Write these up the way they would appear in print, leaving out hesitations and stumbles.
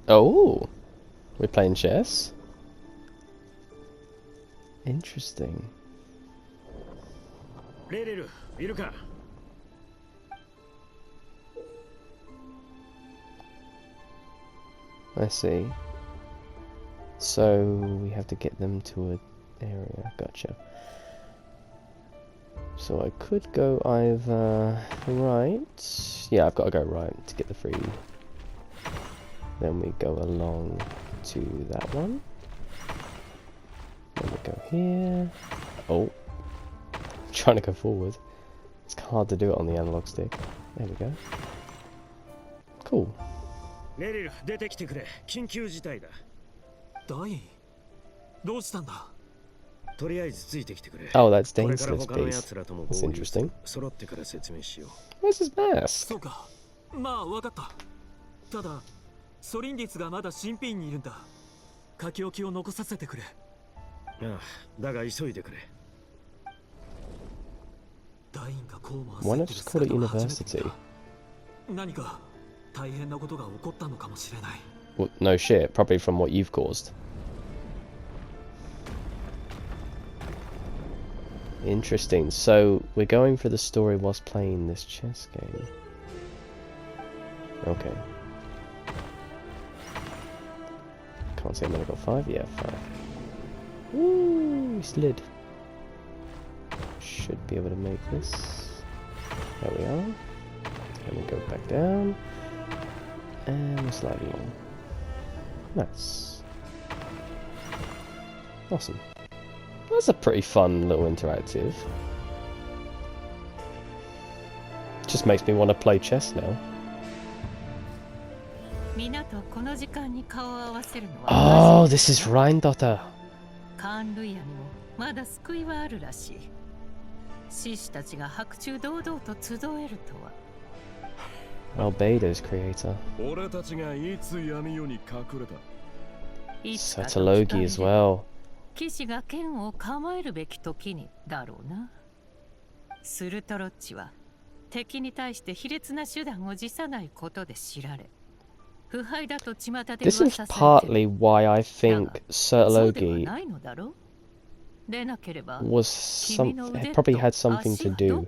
Oh, we're playing chess? Interesting. レレル、いるか？ I see. So we have to get them to an area. Gotcha. So I could go either right. Yeah, I've got to go right to get the free. Then we go along to that one. Then we go here. Oh, I'm trying to go forward. It's hard to do it on the analog stick. There we go. Cool. レレル、出てきてくれ。緊急事態だ。ダイン、どうしたんだ？とりあえずついてきてくれ。 Oh, that's これから Dane's 他の piece. 奴らとも That's 合流する。 interesting. 揃ってから説明しよ Where's his mask? そうか。まあわかった。ただ、ソリンディスがまだ新品にいるんだ。書き置きを残させてくれ。う。ああ、だが急いでくれ。ダインがこうも Why 焦 not ってる just call it 姿は初めて university? 見た。何か大変なことが起こったのかもしれない。Well, no shit. Probably from what you've caused. Interesting. So we're going for the story whilst playing this chess game. Okay. Can't say I'm gonna go 5. Yeah, 5. Woo! We slid. Should be able to make this. There we are. And we go back down. And we slide along. Nice. Awesome. That's a pretty fun little interactive. Just makes me want to play chess now. Oh, this is Rheindotter. カーンルイヤにもまだ救いはあるらしい。獅子たちが白昼堂々と集えるとは。Albedo's creator. 俺たちがいつ闇夜に隠れた。Satalogi as well. 騎士が剣を構えるべき時にだろうな。スルトロッチは敵に対して卑劣な手段を辞さないことで知られ、腐敗だと巷で This 噂 is されて partly why I think そうでは Satalogi ないのだろう。でなければ was some probably had something to do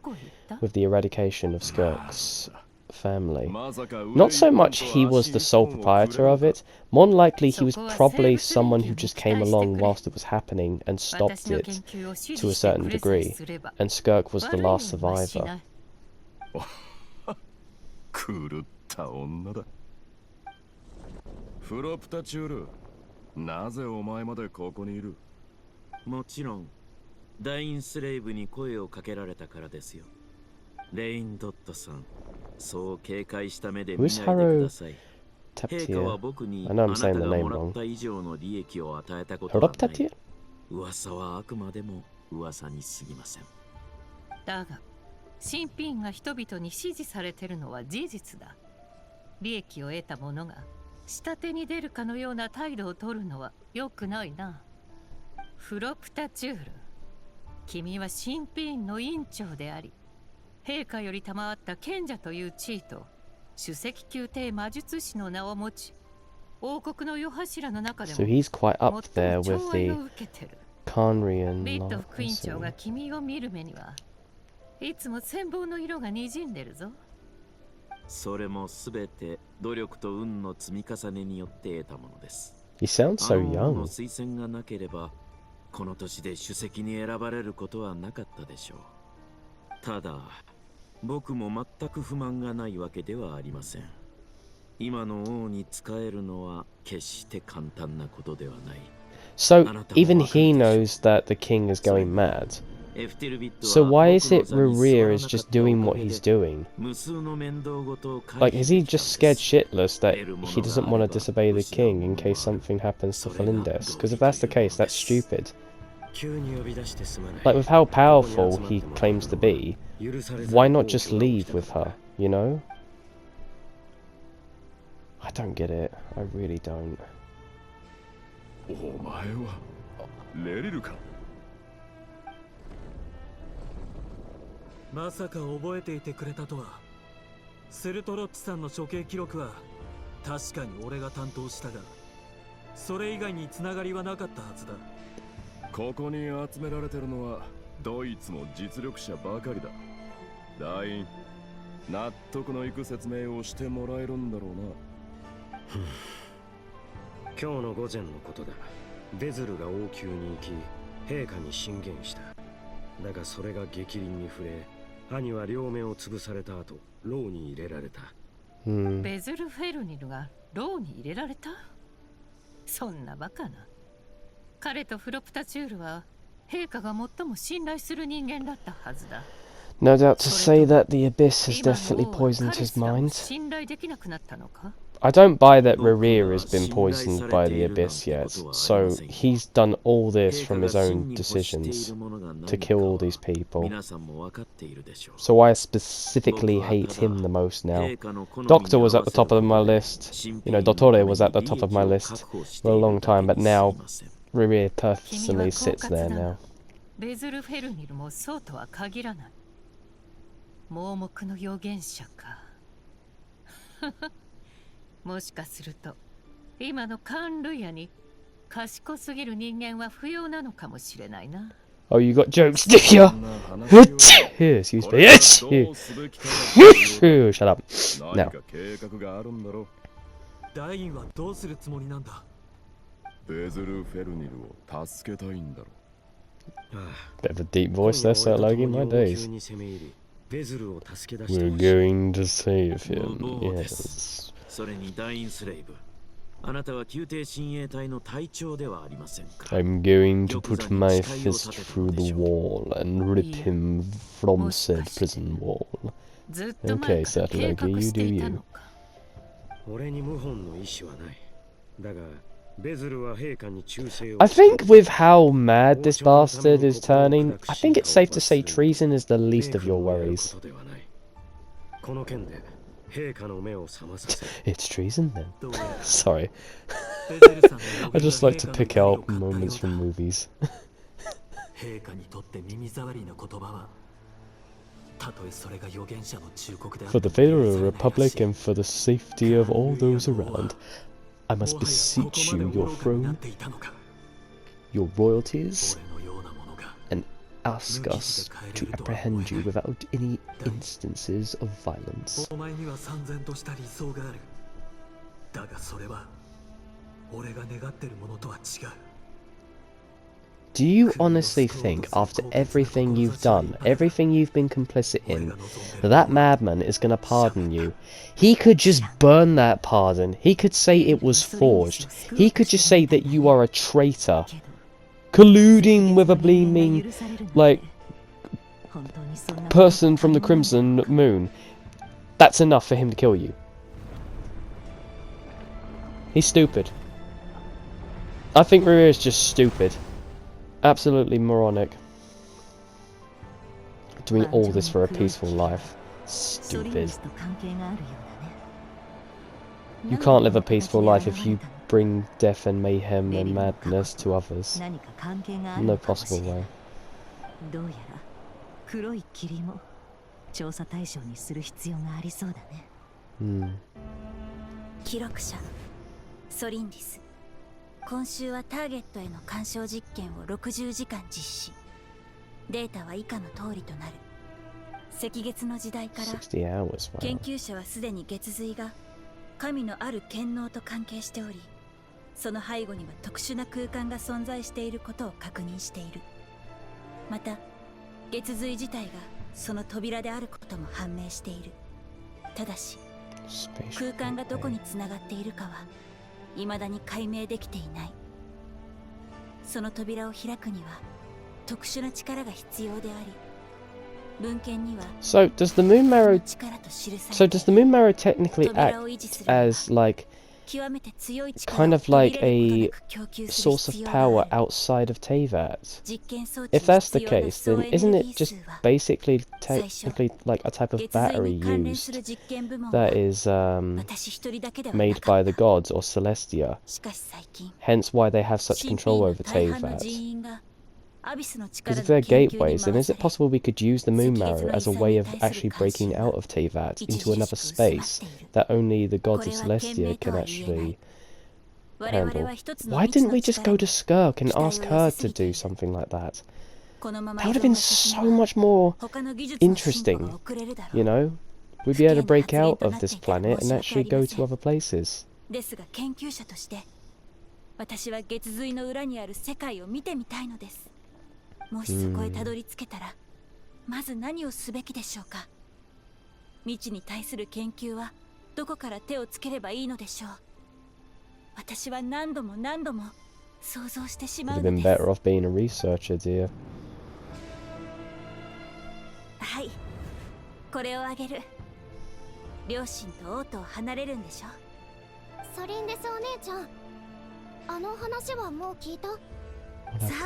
with the eradication of Skirk's family. Not so much he was the sole proprietor of it, more than likely he was probably someone who just came along whilst it was happening and stopped it to a certain degree, and Skirk was the last survivor. 狂った女だ。フロプタチュール、なぜお前までここにいる？もちろん、ダインスレイブに声をかけられたからですよ。レインドットさん、そう警戒した目で見ないでください。陛下は僕にあなたがもらった以上の利益を与えたことはない。噂はあくまでも噂に過ぎません。だが、新品が人々に支持されているのは事実だ。利益を得た者が下手に出るかのような態度を取るのは良くないな。フロプタチュール、君は新品の院長であり、陛下より賜った賢者という地位と首席宮廷魔術師の名を持ち、王国の世柱の中でも So he's quite up 最 there も with 寵愛を the 受けてる。 Conrian ビッ lot. ト副院長が君を見る目にはいつも羨望の色が滲んでるぞ。それもすべて努力と運の積み重ねによって得たものです。He sounds so の young. 推薦がなければ、この年で首席に選ばれることはなかったでしょう。ただ、僕も全く不満がないわけではありません。今の王に仕えるのは決して簡単なことではない。So even he knows that the king is going mad. So why is it Rurir is just doing what he's doing? Like, is he just scared shitless that he doesn't want to disobey the king in case something happens to Falindes? Because if that's the case, that's stupid. Like, with how powerful he claims to be, why not just leave with her, you know? I don't get it. I really don't. お前はレリルか？まさか覚えていてくれたとは。セルトロッチさんの処刑記録は確かに俺が担当したが、それ以外に繋がりはなかったはずだ。ここに集められてるのはドイツの実力者ばかりだ。団員、納得のいく説明をしてもらえるんだろうな。今日の午前のことだ。ベズルが王宮に行き、陛下に進言した。だがそれが逆鱗に触れ、兄は両目を潰された後、牢に入れられた。ベズルフェルニルが牢に入れられた？そんなバカな。彼とフロプタチュールは陛下が最も信頼する人間だったはずだ。No doubt to say that the Abyss has definitely poisoned his mind. 信頼できなくなったのか? I don't buy that Rerir has been poisoned by the Abyss yet, so he's done all this from his own decisions to kill all these people. So I specifically hate him the most now. Doctor was at the top of my list, you know, Dottore was at the top of my list for a long time, but now Rerir personally sits there now. ベズルフェルニルもそうとは限らない。盲目の預言者か。もしかすると今のカン・ルイヤに賢すぎる人間は不要なのかもしれないな。Oh, you got jokes, do you? Excuse me. Shut up. Now. 団員はどうするつもりなんだ？ベズルフェルニルを助けたいんだろ。Bit of a deep voice there, Sir Logie, my days. We're going to save him, yes. それに団員スレイブ。あなたは宮廷親衛隊の隊長ではありませんか。I'm going to put my fist through the wall and rip him from said prison wall. Okay, Sir Logie, you do you. 俺に謀反の意思はない。だが I think with how mad this bastard is turning, I think it's safe to say treason is the least of your worries. It's treason then. Sorry. I just like to pick out moments from movies. For the favor of the Republic and for the safety of all those around, I must beseech you your throne, your royalties, and ask us to apprehend you without any instances of violence. Do you honestly think, after everything you've done, everything you've been complicit in, that madman is going to pardon you? He could just burn that pardon. He could say it was forged. He could just say that you are a traitor, colluding with a gleaming, like, person from the Crimson Moon. That's enough for him to kill you. He's stupid. I think Riri is just stupid. Absolutely moronic. Doing all this for a peaceful life. Stupid. You can't live a peaceful life if you bring death and mayhem and madness to others. No possible way. Hmm. 今週はターゲットへの干渉実験を60時間実施。データは以下の通りとなる。赤月の時代から研究者はすでに月髄が神のある権能と関係しており、その背後には特殊な空間が存在していることを確認している。また月髄自体がその扉であることも判明している。ただし空間がどこにつながっているかは未だに解明できていない。その扉を開くには特殊な力が必要であり、文献には So does the moon marrow technically act as like kind of like a source of power outside of Teyvat? If that's the case, then isn't it just basically technically like a type of battery used that is made by the gods or Celestia? Hence why they have such control over Teyvat. Because if they're gateways, then is it possible we could use the moon marrow as a way of actually breaking out of Teyvat into another space that only the gods of Celestia can actually handle? Why didn't we just go to Skirk and ask her to do something like that? That would have been so much more interesting, you know? We'd be able to break out of this planet and actually go to other places. 私は月髄の裏にある世界を見てみたいのです。もしそこへたどり着けたら、まず何をすべきでしょうか。未知に対する研究はどこから手をつければいいのでしょう。私は何度も何度も想像してしまうのです。Been better off being a researcher, dear. はい、これをあげる。両親と王都を離れるんでしょ。ソリンですお姉ちゃん。あの話はもう聞いた？さ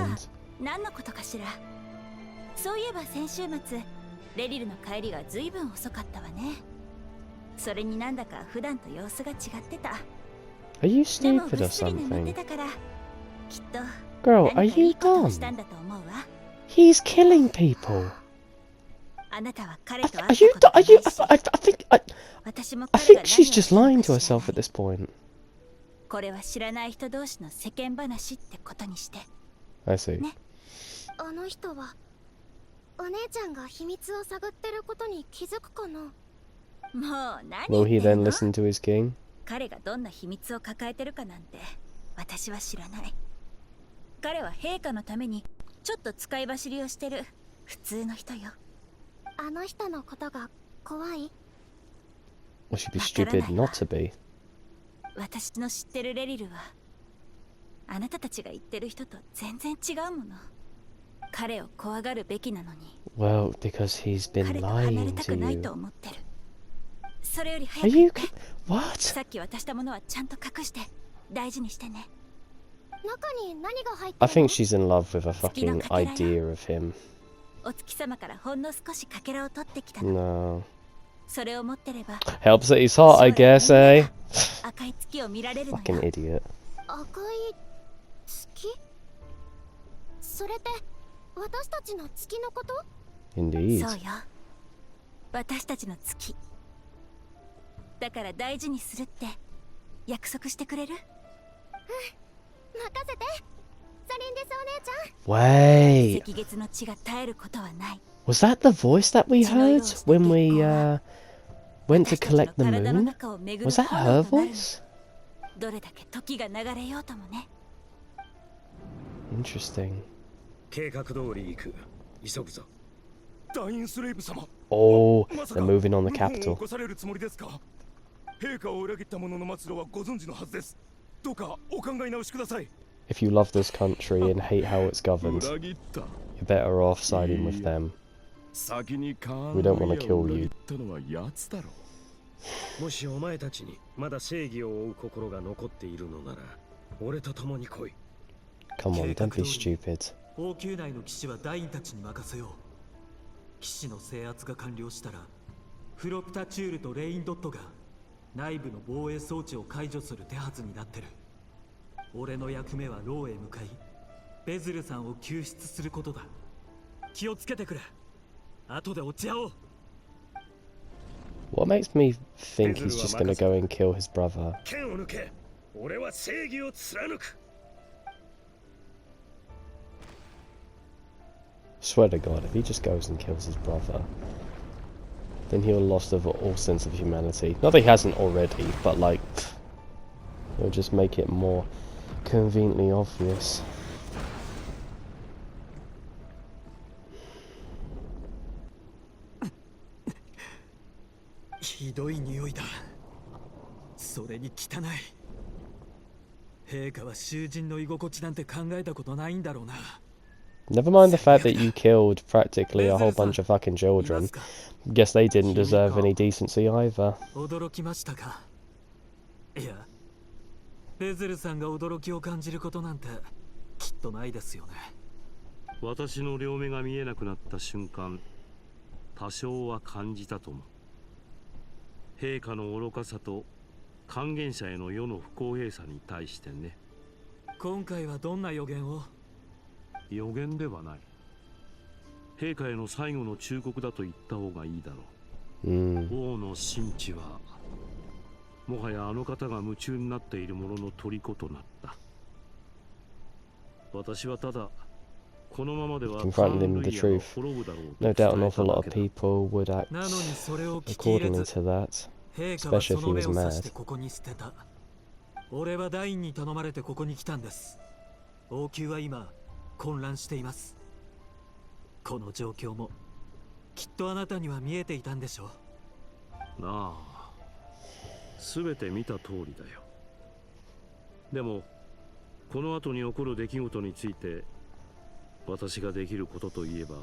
あ、何のことかしら。そういえば先週末、レリルの帰りがずいぶん遅かったわね。それになんだか普段と様子が違ってた。Are you stupid or something? きっと Girl, are you dumb? He's killing people. あなたは彼と I think she's just lying to herself at this point. これは知らない人同士の世間話ってことにして。I see. ね。あの人はお姉ちゃんが秘密を探ってることに気づくかな。もう何 Will he then listen to his king? 彼がどんな秘密を抱えてるかなんて私は知らない。彼は陛下のためにちょっと使い走りをしてる普通の人よ。あの人のことが怖い？ Well, she'd be stupid not to be. 私の知ってるレリルはあなたたちが言ってる人と全然違うもの。彼を怖がるべきなのに。Well, because he's been 彼と離れ lying た to くない you. と思ってる。それより Are 早く you 言って。what? さっき渡したものはちゃんと隠して大事にしてね。中に何が入ってるの？ I think she's in love with a fucking idea of him. お月様からほんの少しかけらを取ってきたの。 No. それを持ってれば Helps that he's hot, I guess, eh? 赤い月を見られるのよ。 Fucking idiot. 赤い月？それって私たちの月のこと？ Indeed. そうよ。私たちの月。だから大事にするって約束してくれる？任せて。ソリンですお姉ちゃん。Wait. 赤月の血が絶えることはない。 Was that the voice that we heard when we went to collect the moon? Was that her voice? どれだけ時が流れようともね。 Interesting. 計画通り行く。急ぐぞ。ダインスレイブ様。 Oh, they're moving on the capital. 起こされるつもりですか？陛下を裏切った者の末路はご存知のはずです。どうかお考え直しください。 If you love this country and hate how it's governed, you're better off siding with them. We don't want to kill you. もしお前たちにまだ正義を追う心が残っているのなら、俺と共に来い。 Come on, don't be stupid. 王宮内の騎士はダインたちに任せよう。騎士の制圧が完了したら、フロプタチュールとレインドットが内部の防衛装置を解除する手はずになってる。俺の役目はローへ向かい、ベズルさんを救出することだ。気をつけてくれ。後で落ち合おう。 What makes me think he's just gonna go and kill his brother? 剣を抜け。俺は正義を貫く。 Swear to God, if he just goes and kills his brother, then he'll lost of all sense of humanity. Not that he hasn't already, but like, it'll just make it more conveniently obvious. ひどい匂いだ。それに汚い。陛下は囚人の居心地なんて考えたことないんだろうな。 Never mind the fact that you killed practically a whole bunch of fucking children. Guess they didn't deserve any decency either. 驚きましたか？いや、ベゼルさんが驚きを感じることなんてきっとないですよね。私の両目が見えなくなった瞬間、多少は感じたと思う。陛下の愚かさと還元者への世の不公平さに対してね。今回はどんな予言を？予言ではない。陛下への最後の忠告だと言った方がいいだろう。王の神智はもはやあの方が夢中になっているものの虜となった。私はただこのままでは confronted him with the truth. No doubt an awful lot of people would act accordingly to that, especially if he was mad. 俺はダインに頼まれてここに来たんです。王宮は今混乱しています。この状況もきっとあなたには見えていたんでしょう。なあ、すべて見た通りだよ。でもこの後に起こる出来事について私ができることといえば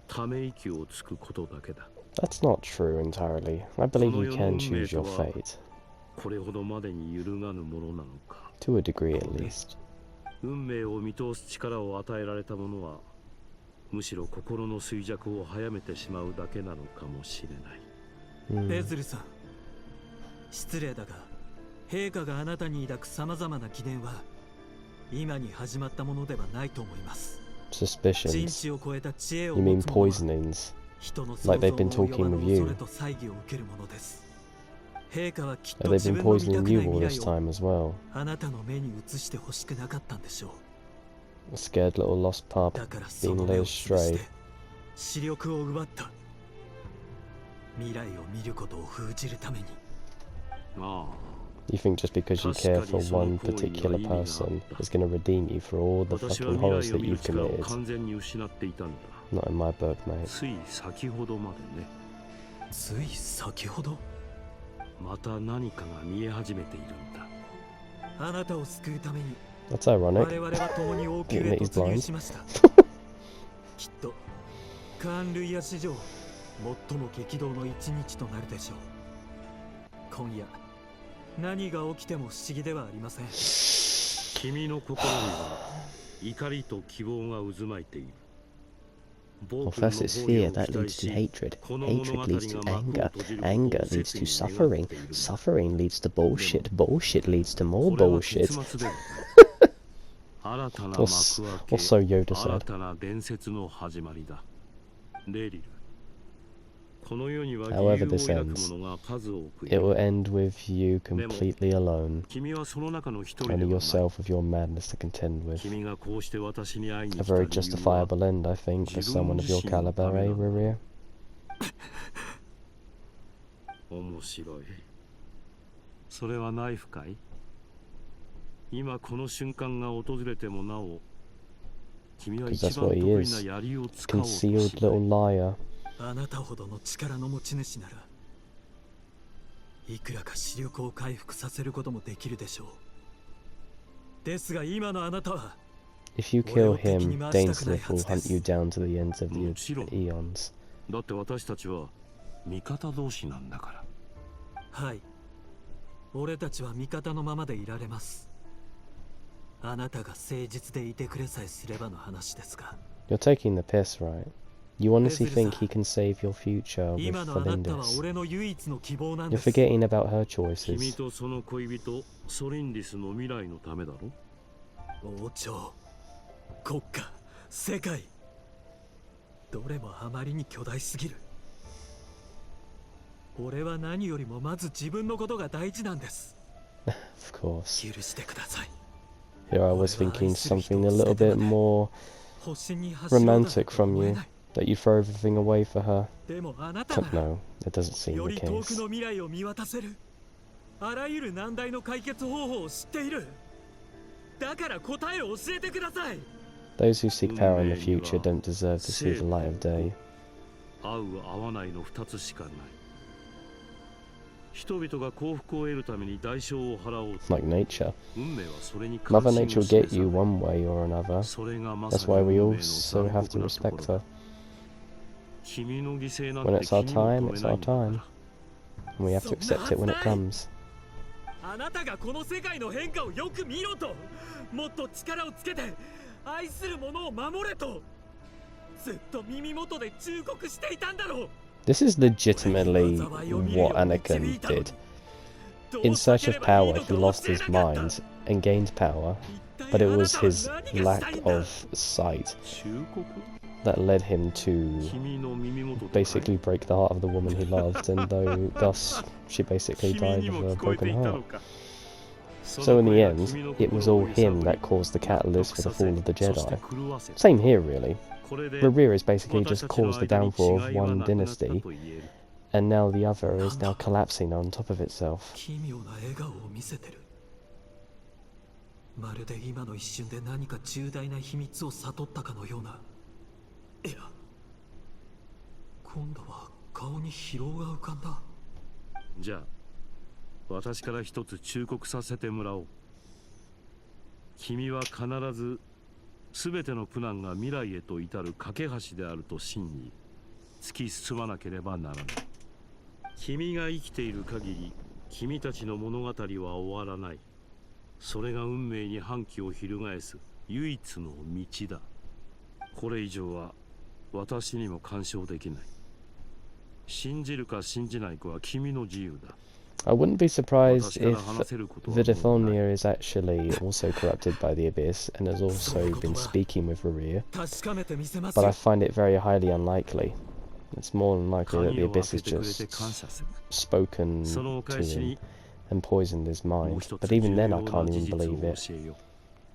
ため息をつくことだけだ。 That's not true entirely. I believe you can choose your fate. これほどまでに揺るがぬものなのか。 To a degree at least. 運命を見通す力を与えられた者はむしろ心の衰弱を早めてしまうだけなのかもしれない。ベズルさん、失礼だが陛下があなたに抱く様々な疑念は今に始まったものではないと思います。 Suspicions. You mean poisonings? Like they've been talking with you. Have they been poisoning you all this time as well? A scared little lost pup being led astray. You think just because you care for one particular person is going to redeem you for all the fucking horrors that you've committed? Not in my book, mate. また何かが見え始めているんだ。あなたを救うために That's ironic. 我々は共に王宮へ突入しました。きっとカーン・ルイヤ史上最も激動の一日となるでしょう。今夜何が起きても不思議ではありません。君の心には怒りと希望が渦巻いている。Well, first it's fear, that leads to hatred. Hatred leads to anger. Anger leads to suffering. Suffering leads to bullshit. Bullshit leads to more bullshit. or so Yoda said. However this ends, it will end with you completely alone. Only yourself with your madness to contend with. A very justifiable end, I think, for someone of your caliber, eh, Ruria? 面白い。それはナイフかい？今この瞬間が訪れてもなお、君は一番得意な槍を使おうとしない。 Concealed little liar. あなたほどの力の持ち主ならいくらか視力を回復させることもできるでしょう。ですが今のあなたは If you kill him, Dainsleif will hunt you down to the ends of the eons. だって私たちは味方同士なんだから。はい。俺たちは味方のままでいられます。あなたが誠実でいてくれさえすればの話ですが。 You're taking the piss, right? You honestly think he can save your future with Felindis? You're forgetting about her choices. 君とその恋人ソリンディスの未来のためだろ。王朝、国家、世界、どれもあまりに巨大すぎる。俺は何よりもまず自分のことが大事なんです。Of course. 許してください。 Here I was thinking something a little bit more romantic from you. That you throw everything away for her. But no, it doesn't seem the case. Those who seek power in the future don't deserve to see the light of day. Like nature. Mother Nature will get you one way or another. That's why we also have to respect her. When it's our time, it's our time. And we have to accept it when it comes. あなたがこの世界の変化をよく見ろと、もっと力をつけて愛する者を守れと、ずっと耳元で忠告していたんだろう。 This is legitimately what Anakin did. In search of power, he lost his mind and gained power, but it was his lack of sight that led him to basically break the heart of the woman he loved, and thus she basically died of a broken heart. So in the end, it was all him that caused the catalyst for the fall of the Jedi. Same here, really. Revere is basically just caused the downfall of one dynasty, and now the other is now collapsing on top of itself. まるで今の一瞬で何か重大な秘密を悟ったかのような。いや、今度は顔に疲労が浮かんだ。じゃあ、私から一つ忠告させてもらおう。君は必ず全てのプランが未来へと至る架け橋であると信じ、突き進まなければならない。君が生きている限り、君たちの物語は終わらない。それが運命に反旗を翻す唯一の道だ。これ以上は私にも干渉できない。信じるか信じないかは君の自由だ。I wouldn't be surprised if Vidithonia is actually also corrupted by the Abyss and has also been speaking with Revere, but I find it very highly unlikely. It's more than likely that the Abyss has just spoken to him and poisoned his mind, but even then I can't even believe it,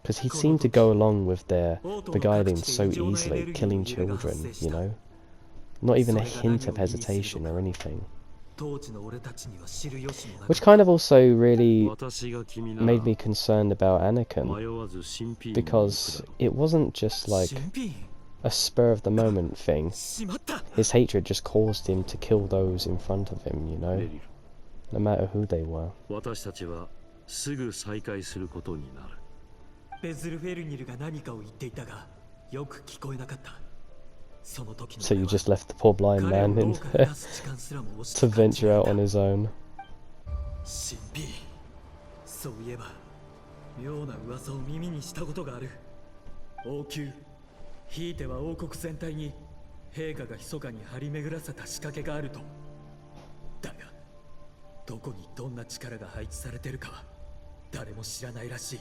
because he seemed to go along with their beguiling so easily, killing children, you know, not even a hint of hesitation or anything. Which kind of also really made me concerned about Anakin, because it wasn't just like a spur of the moment thing. His hatred just caused him to kill those in front of him, you know, no matter who they were. So you just left the poor blind man in there to venture out on his own. そういえば妙な噂を耳にしたことがある。王宮、ひいては王国全体に陛下が密かに張り巡らせた仕掛けがあると。だが、どこにどんな力が配置されているかは誰も知らないらしい。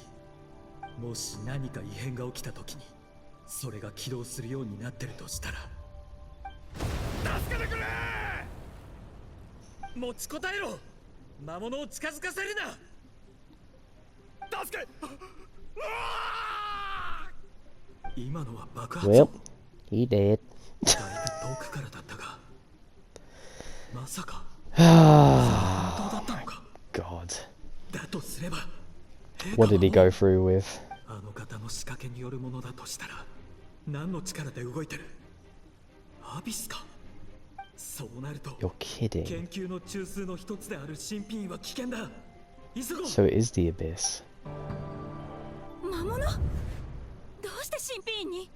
もし何か異変が起きたときに、それが起動するようになってるとしたら。助けてくれ！持ちこたえろ！魔物を近づかせるな！助け！今のは爆発。Well, he did. だいぶ遠くからだったが、まさか。本当だったのか。God. だとすれば。What did he go through with? あの方の仕掛けによるものだとしたら、何の力で動いてる？アビスか。そうなると、You're kidding. 研究の中枢の一つである新品は危険だ。急ごう。 So it is the Abyss. 魔物？どうして新品に？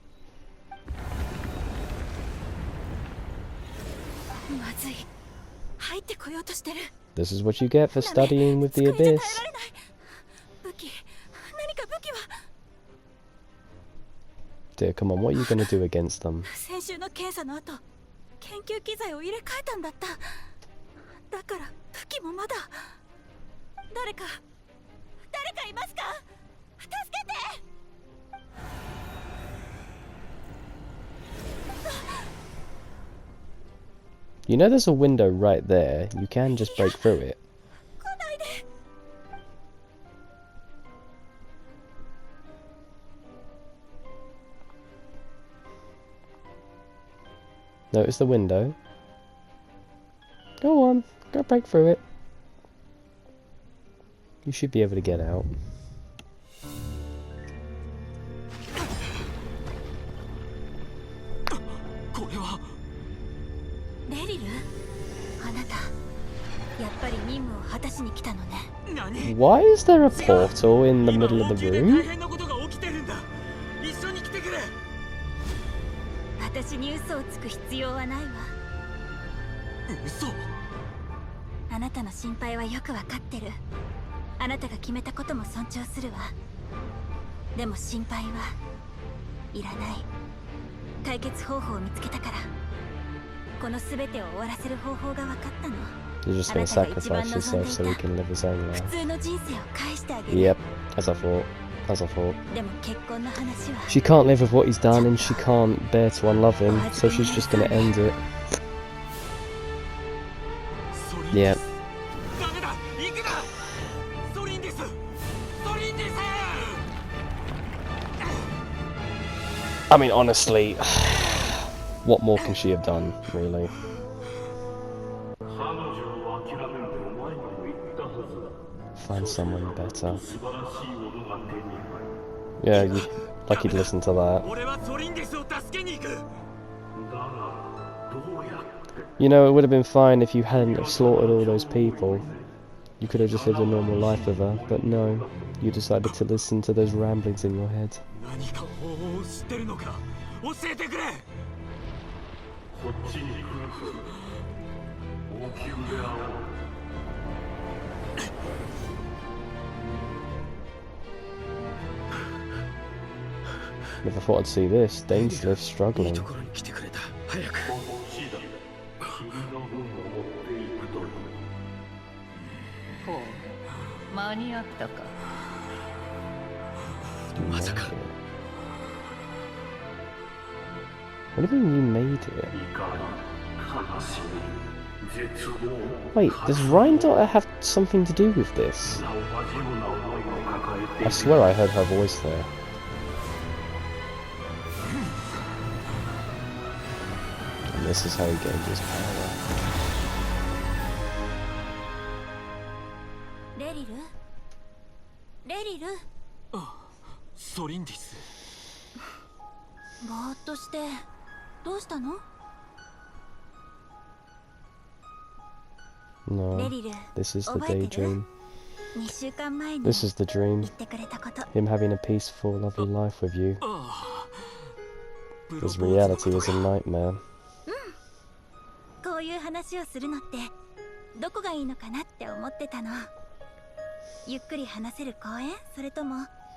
まずい。入ってこようとしてる。This is what you get for studying with the Abyss. 武器、何か武器は？Dear, come on, what are you going to do against them? 先週の検査の後、研究機材を入れ替えたんだった。だから武器もまだ。誰かいますか？助けて！ You know there's a window right there. You can just break through it. 来ないで。Notice the window. Go on, go break through it. You should be able to get out. Why is there a portal in the middle of the room? 私に嘘をつく必要はないわ。嘘？あなたの心配はよくわかってる。あなたが決めたことも尊重するわ。でも心配はいらない。解決方法を見つけたから。このすべてを終わらせる方法がわかったの。You're just going to sacrifice yourself so we can live his own life. 普通の人生を返してあげる。 Yep, as I thought. as I thought. She can't live with what he's done, and she can't bear to unlove him, so she's just gonna end it. Yeah. I mean, honestly, what more can she have done, really? Find someone better. Yeah, you'd like you'd listen to that. You know, it would have been fine if you hadn't have slaughtered all those people. You could have just lived a normal life with her, but no. You decided to listen to those ramblings in your head. Never thought I'd see this. Dainsleif struggling. What do you mean you made it? Wait, does Rheindotter have something to do with this? I swear I heard her voice there. And this is how he gained his power. No, this is the daydream. This is the dream. Him having a peaceful, lovely life with you. His reality is a nightmare.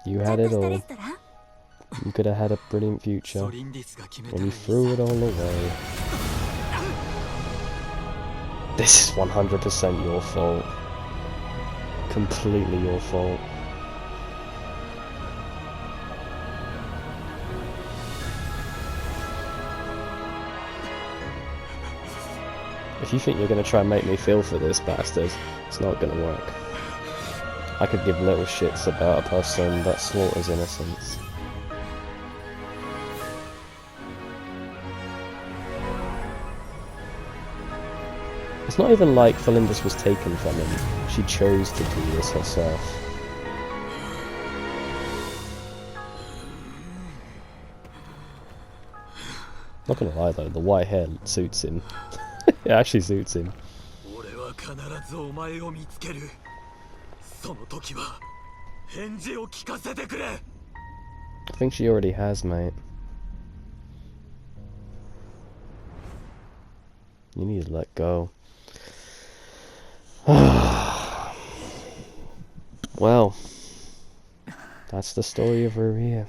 You had it all. You could have had a brilliant future, and you threw it all away. This is 100% your fault. Completely your fault. If you think you're going to try and make me feel for this bastard, it's not going to work. I could give little shits about a person that slaughters innocents. It's not even like Felindis was taken from him. She chose to do this herself. Not gonna lie though, the white hair suits him. It actually suits him. I think she already has, mate. You need to let go. Well, that's the story of Ruria.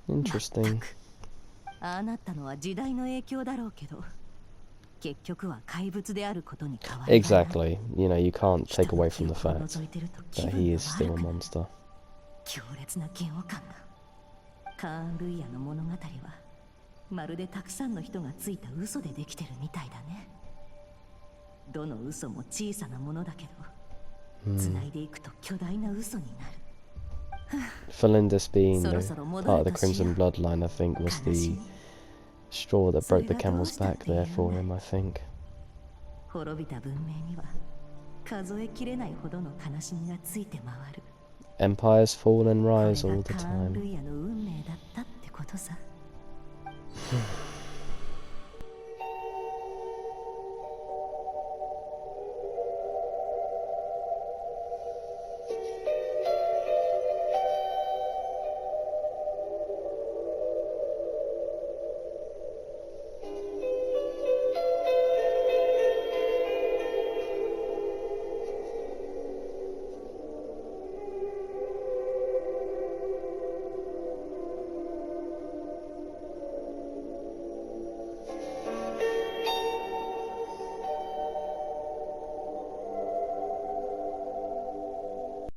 Interesting. Exactly. You know, you can't take away from the fact that he is still a monster. Felindis being part of the Crimson Bloodline, I think, was the straw that broke the camel's back there for him, I think. Empires fall and rise all the time.